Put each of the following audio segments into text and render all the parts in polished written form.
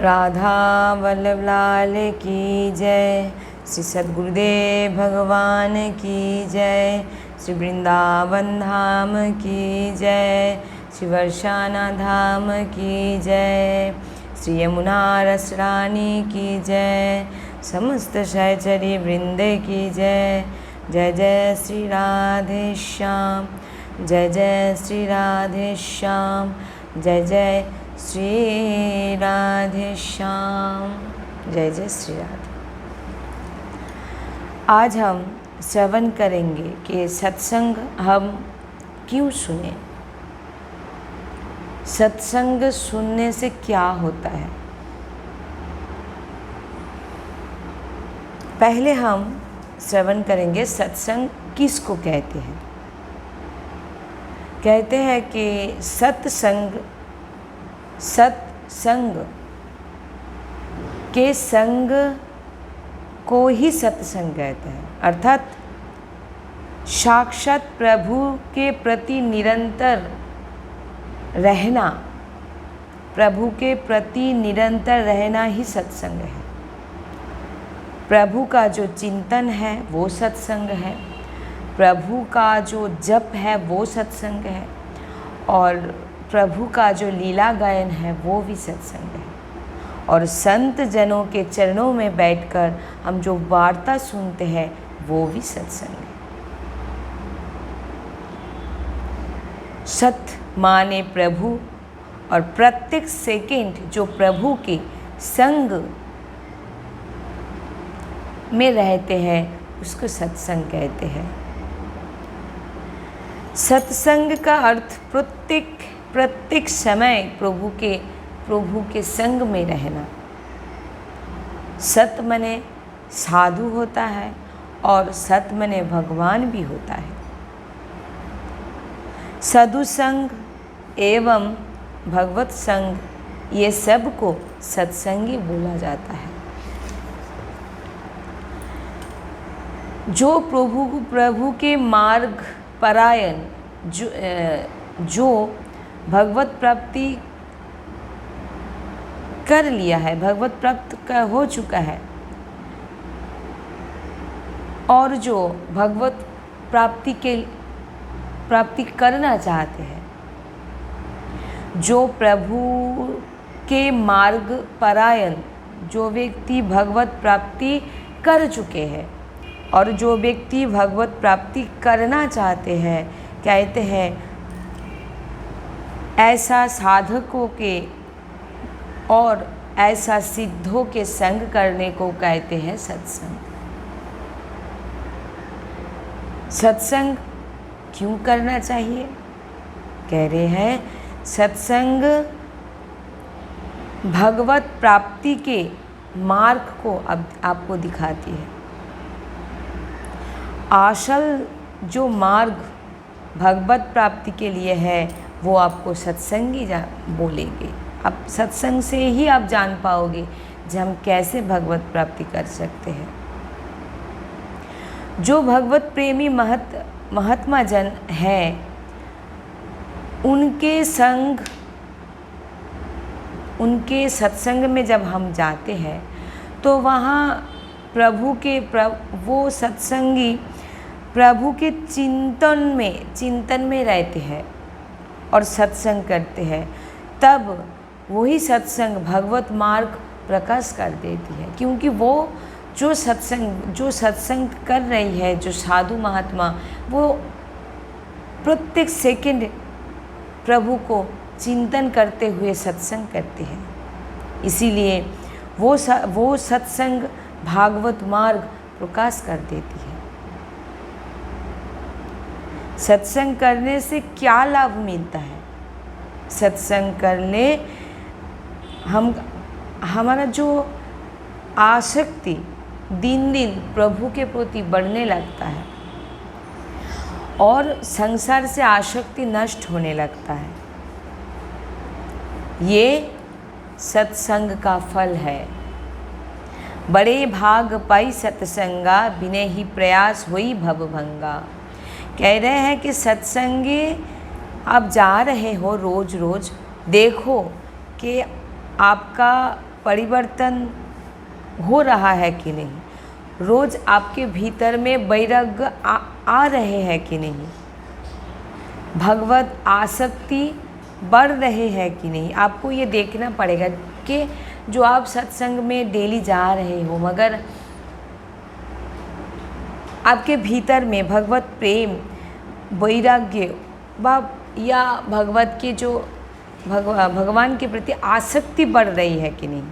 राधा वल्लभ लाल की जय। श्री सद्गुरुदेव भगवान की जय। श्री वृंदावन धाम की जय। श्री वर्षाना धाम की जय। श्री यमुना रस रानी की जय। समस्त सहचरी वृंद की जय। जय जय श्री राधे श्याम। जय जय श्री राधे श्याम। जय जय श्री राधे श्याम। जय जय श्री राधे। आज हम श्रवण करेंगे कि सत्संग हम क्यों सुने, सत्संग सुनने से क्या होता है। पहले हम श्रवण करेंगे सत्संग किसको कहते हैं। कहते हैं कि सत्संग के संग को ही सत्संग कहते हैं, अर्थात साक्षात प्रभु के प्रति निरंतर रहना, प्रभु के प्रति निरंतर रहना ही सत्संग है। प्रभु का जो चिंतन है वो सत्संग है, प्रभु का जो जप है वो सत्संग है, और प्रभु का जो लीला गायन है वो भी सत्संग है। और संत जनों के चरणों में बैठकर हम जो वार्ता सुनते हैं वो भी सत्संग है। सत माने प्रभु, और प्रत्येक सेकंड जो प्रभु के संग में रहते हैं उसको सत्संग कहते हैं। सत्संग का अर्थ प्रत्येक समय प्रभु के संग में रहना। सत मने साधु होता है और सत मने भगवान भी होता है। साधु संग एवं भगवत संग ये सब को सत्संगी बोला जाता है। जो प्रभु के मार्ग परायण जो भगवत प्राप्ति कर लिया है, भगवत प्राप्त हो चुका है, और जो भगवत प्राप्ति करना चाहते हैं, जो प्रभु के मार्ग परायण जो व्यक्ति भगवत प्राप्ति कर चुके हैं और जो व्यक्ति भगवत प्राप्ति करना चाहते हैं, कहते हैं ऐसा साधकों के और ऐसा सिद्धों के संग करने को कहते हैं सत्संग। सत्संग क्यों करना चाहिए? कह रहे हैं सत्संग भगवत प्राप्ति के मार्ग को अब आपको दिखाती है। असल जो मार्ग भगवत प्राप्ति के लिए है वो आपको सत्संगी बोलेंगे। अब सत्संग से ही आप जान पाओगे कि हम कैसे भगवत प्राप्ति कर सकते हैं। जो भगवत प्रेमी महात्मा जन हैं, उनके सत्संग में जब हम जाते हैं तो वहाँ वो सत्संगी प्रभु के चिंतन में रहते हैं और सत्संग करते हैं। तब वही सत्संग भगवत मार्ग प्रकाश कर देती है, क्योंकि वो जो सत्संग कर रही है, जो साधु महात्मा, वो प्रत्येक सेकंड प्रभु को चिंतन करते हुए सत्संग करते हैं। इसीलिए वो सत्संग भागवत मार्ग प्रकाश कर देती है। सत्संग करने से क्या लाभ मिलता है? सत्संग करने हमारा जो आसक्ति दिन दिन प्रभु के प्रति बढ़ने लगता है और संसार से आसक्ति नष्ट होने लगता है। ये सत्संग का फल है। बड़े भाग पाई सत्संगा, बिने ही प्रयास होई भवभंगा। कह रहे हैं कि सत्संगी आप जा रहे हो रोज रोज, देखो कि आपका परिवर्तन हो रहा है कि नहीं, रोज़ आपके भीतर में वैराग्य आ रहे हैं कि नहीं, भगवत आसक्ति बढ़ रहे हैं कि नहीं। आपको ये देखना पड़ेगा कि जो आप सत्संग में डेली जा रहे हो, मगर आपके भीतर में भगवत प्रेम, वैराग्य या भगवत के जो भगवान के प्रति आसक्ति बढ़ रही है कि नहीं,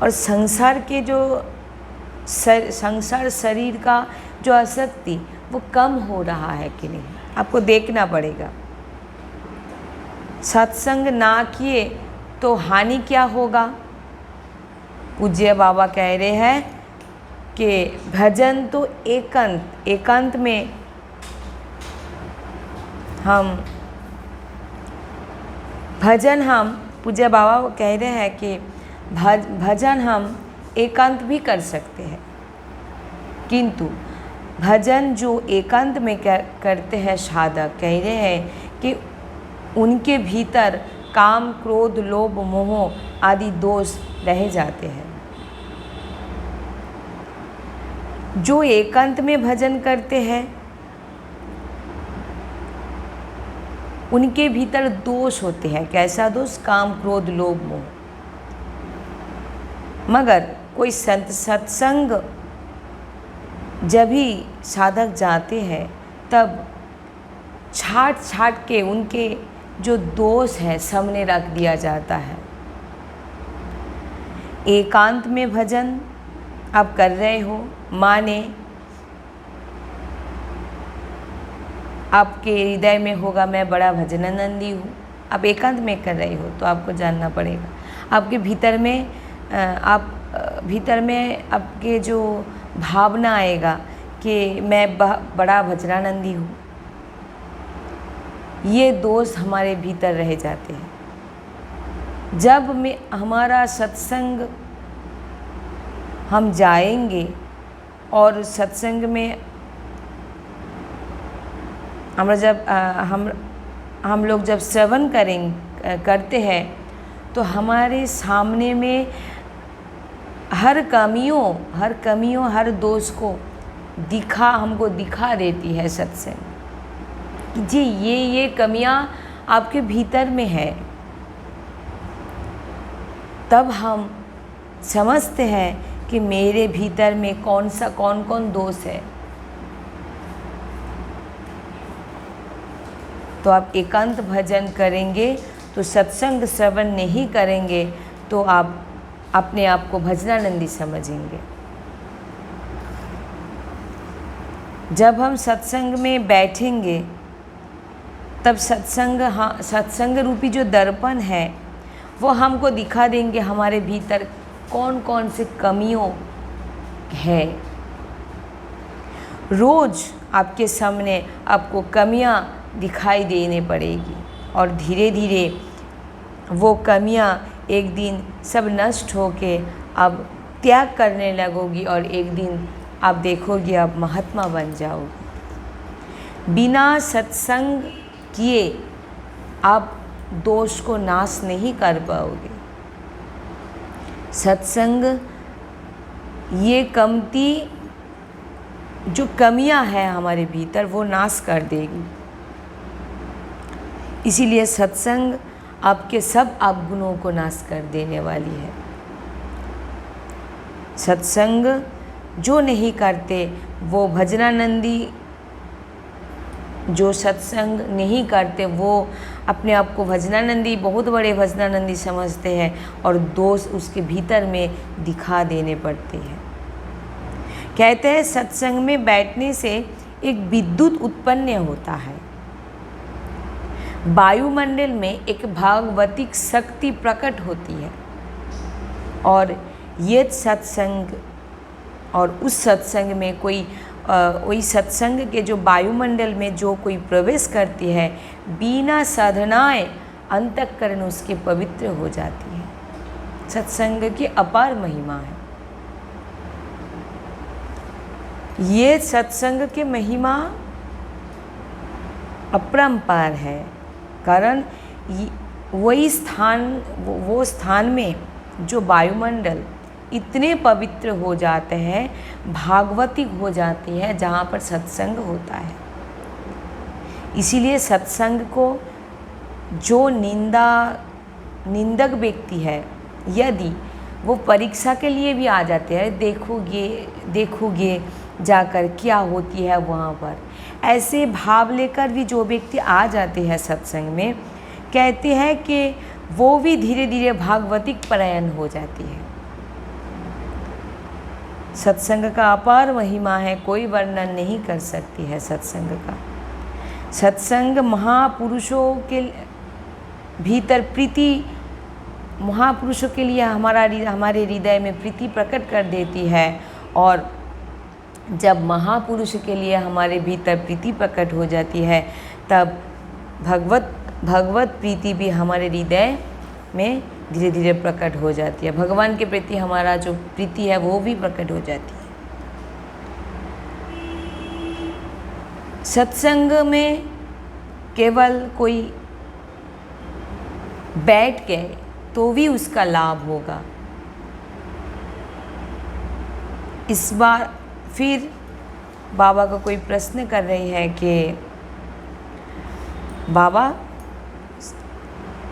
और संसार के जो संसार शरीर का जो आसक्ति वो कम हो रहा है कि नहीं, आपको देखना पड़ेगा। सत्संग ना किए तो हानि क्या होगा। पूज्य बाबा कह रहे हैं कि भजन तो एकांत में हम पूज्य बाबा कह रहे हैं कि भजन हम एकांत भी कर सकते हैं, किंतु भजन जो एकांत में करते हैं साधक, कह रहे हैं कि उनके भीतर काम, क्रोध, लोभ, मोह आदि दोष रह जाते हैं। जो एकांत में भजन करते हैं उनके भीतर दोष होते हैं। कैसा दोष? काम, क्रोध, लोभ, मोह। मगर कोई सत्संग जब भी साधक जाते हैं तब छाट के उनके जो दोष है सामने रख दिया जाता है। एकांत में भजन आप कर रहे हो, माने आपके हृदय में होगा मैं बड़ा भजनानंदी हूँ, आप एकांत में कर रहे हो तो आपको जानना पड़ेगा आपके भीतर में आपके जो भावना आएगा कि मैं बड़ा भजनानंदी हूँ, ये दोष हमारे भीतर रह जाते हैं। जब हमारा सत्संग हम जाएंगे और सत्संग में हम लोग जब श्रवण करते हैं तो हमारे सामने में हर कमियों हर दोष को हमको दिखा देती है सत्संग कि जी ये कमियां आपके भीतर में है। तब हम समझते हैं कि मेरे भीतर में कौन दोष है। तो आप एकांत भजन करेंगे तो सत्संग श्रवण नहीं करेंगे तो आप अपने आप को भजनानंदी समझेंगे। जब हम सत्संग में बैठेंगे तब सत्संग रूपी जो दर्पण है वो हमको दिखा देंगे हमारे भीतर कौन से कमियों है। रोज़ आपके सामने आपको कमियां दिखाई देने पड़ेगी और धीरे धीरे वो कमियां एक दिन सब नष्ट होके अब त्याग करने लगोगी और एक दिन आप देखोगे आप महात्मा बन जाओगे। बिना सत्संग किए आप दोष को नाश नहीं कर पाओगे। सत्संग ये जो कमियां हैं हमारे भीतर वो नाश कर देगी। इसीलिए सत्संग आपके सब अवगुणों को नाश कर देने वाली है। सत्संग जो नहीं करते वो भजनानंदी, जो सत्संग नहीं करते वो अपने आप को भजनानंदी, बहुत बड़े भजनानंदी समझते हैं और दोष उसके भीतर में दिखा देने पड़ते हैं। कहते हैं सत्संग में बैठने से एक विद्युत उत्पन्न होता है। वायुमंडल में एक भागवतिक शक्ति प्रकट होती है और ये सत्संग और उस सत्संग में वही सत्संग के जो वायुमंडल में जो कोई प्रवेश करती है बिना साधनाएं अंतःकरण उसके पवित्र हो जाती है। सत्संग की अपार महिमा है। ये सत्संग की महिमा अपरंपार है। कारण वो स्थान में जो वायुमंडल इतने पवित्र हो जाते हैं, भागवतिक हो जाती है जहाँ पर सत्संग होता है। इसीलिए सत्संग को जो निंदक व्यक्ति है, यदि वो परीक्षा के लिए भी आ जाते हैं, देखोगे जाकर क्या होती है वहाँ पर, ऐसे भाव लेकर भी जो व्यक्ति आ जाते हैं सत्संग में, कहते हैं कि वो भी धीरे धीरे भागवतिक परायण हो जाती है। सत्संग का अपार महिमा है, कोई वर्णन नहीं कर सकती है सत्संग का। सत्संग महापुरुषों के भीतर प्रीति, महापुरुषों के लिए हमारे हृदय में प्रीति प्रकट कर देती है, और जब महापुरुष के लिए हमारे भीतर प्रीति प्रकट हो जाती है, तब भगवत प्रीति भी हमारे हृदय में धीरे धीरे प्रकट हो जाती है। भगवान के प्रति हमारा जो प्रीति है वो भी प्रकट हो जाती है। सत्संग में केवल कोई बैठ गए तो भी उसका लाभ होगा। इस बार फिर बाबा को कोई प्रश्न कर रही है कि बाबा,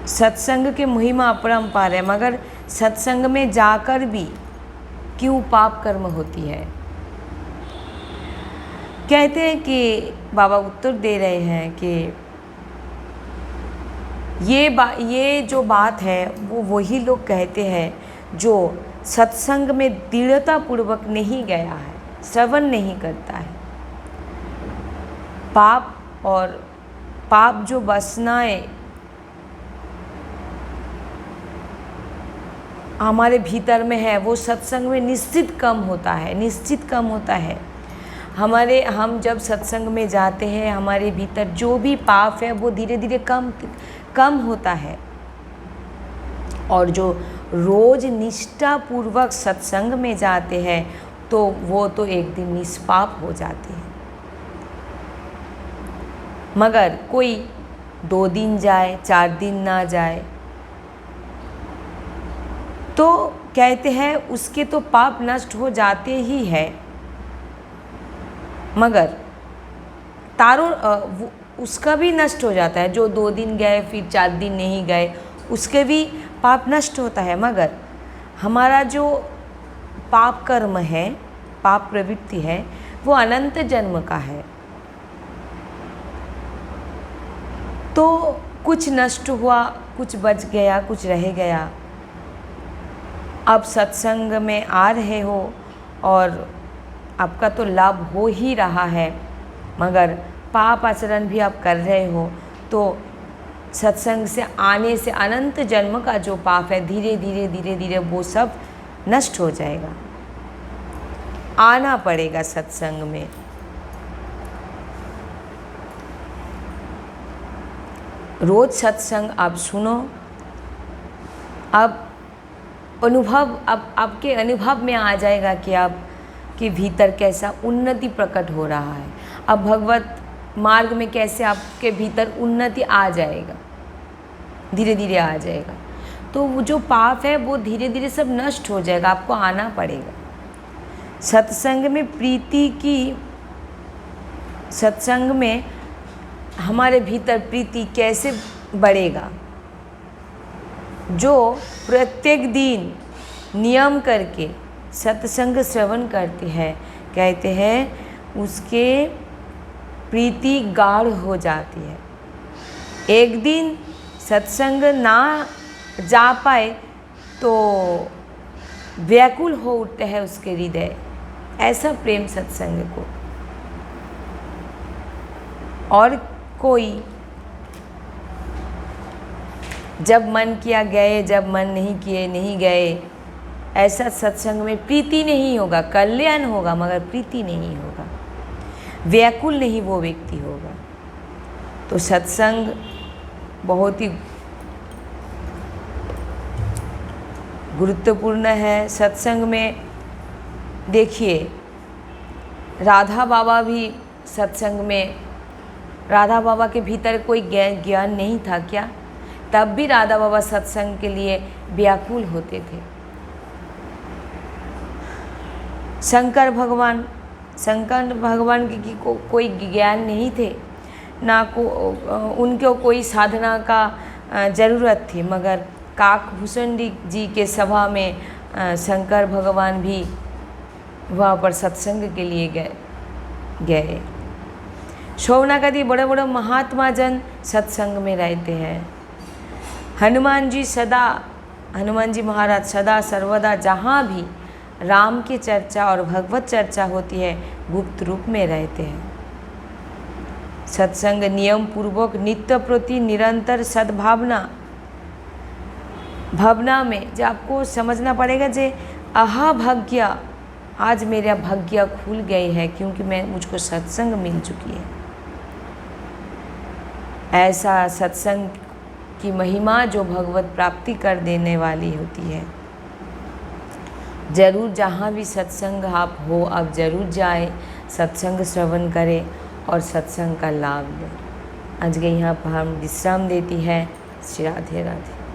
सत्संग के महिमा अपरंपार है, मगर सत्संग में जाकर भी क्यों पाप कर्म होती है? कहते हैं कि बाबा उत्तर दे रहे हैं कि ये जो बात है वो वही लोग कहते हैं जो सत्संग में दृढ़ता पूर्वक नहीं गया है, श्रवण नहीं करता है। पाप जो वासनाएं हमारे भीतर में है, वो सत्संग में निश्चित कम होता है। हम जब सत्संग में जाते हैं, हमारे भीतर जो भी पाप है वो धीरे धीरे कम होता है, और जो रोज निष्ठापूर्वक सत्संग में जाते हैं तो वो तो एक दिन निष्पाप हो जाते हैं। मगर कोई 2 दिन जाए, 4 दिन ना जाए, तो कहते हैं उसके तो पाप नष्ट हो जाते ही है, मगर उसका भी नष्ट हो जाता है। जो 2 दिन गए फिर 4 दिन नहीं गए, उसके भी पाप नष्ट होता है। मगर हमारा जो पाप कर्म है, पाप प्रवृत्ति है, वो अनंत जन्म का है। तो कुछ नष्ट हुआ, कुछ बच गया, कुछ रह गया। अब सत्संग में आ रहे हो और आपका तो लाभ हो ही रहा है, मगर पाप आचरण भी आप कर रहे हो, तो सत्संग से आने से अनंत जन्म का जो पाप है धीरे धीरे वो सब नष्ट हो जाएगा। आना पड़ेगा सत्संग में। रोज सत्संग आप सुनो। अब आपके अनुभव में आ जाएगा कि आपके भीतर कैसा उन्नति प्रकट हो रहा है। अब भगवत मार्ग में कैसे आपके भीतर उन्नति आ जाएगा, धीरे धीरे आ जाएगा। तो वो जो पाप है वो धीरे धीरे सब नष्ट हो जाएगा। आपको आना पड़ेगा सत्संग में। सत्संग में हमारे भीतर प्रीति कैसे बढ़ेगा? जो प्रत्येक दिन नियम करके सत्संग श्रवण करते हैं, कहते हैं उसके प्रीति गाढ़ हो जाती है। एक दिन सत्संग ना जा पाए तो व्याकुल हो उठते हैं उसके हृदय, ऐसा प्रेम सत्संग को। और कोई जब मन किया गए, जब मन नहीं किए नहीं गए, ऐसा सत्संग में प्रीति नहीं होगा। कल्याण होगा मगर प्रीति नहीं होगा, व्याकुल नहीं वो व्यक्ति होगा। तो सत्संग बहुत ही गुरुत्वपूर्ण है। सत्संग में देखिए, राधा बाबा भी सत्संग में, राधा बाबा के भीतर कोई ज्ञान नहीं था क्या? तब भी राधा बाबा सत्संग के लिए व्याकुल होते थे। शंकर भगवान की कोई ज्ञान नहीं थे, ना उनको कोई साधना का ज़रूरत थी, मगर काकभूषण जी के सभा में शंकर भगवान भी वहाँ पर सत्संग के लिए गए। शौनकादि बड़े बड़े महात्मा जन सत्संग में रहते हैं। हनुमान जी महाराज सदा सर्वदा जहाँ भी राम की चर्चा और भगवत चर्चा होती है गुप्त रूप में रहते हैं। सत्संग नियम पूर्वक नित्य प्रति निरंतर सद्भावना में जो आपको समझना पड़ेगा जे आहा भाग्य, आज मेरा भाग्य खुल गई है क्योंकि मुझको सत्संग मिल चुकी है। ऐसा सत्संग की महिमा जो भगवत प्राप्ति कर देने वाली होती है। जरूर जहाँ भी सत्संग आप हो, आप जरूर जाए, सत्संग श्रवण करें और सत्संग का लाभ लें। आज के यहाँ पर हम विश्राम देती है। श्री राधे राधे।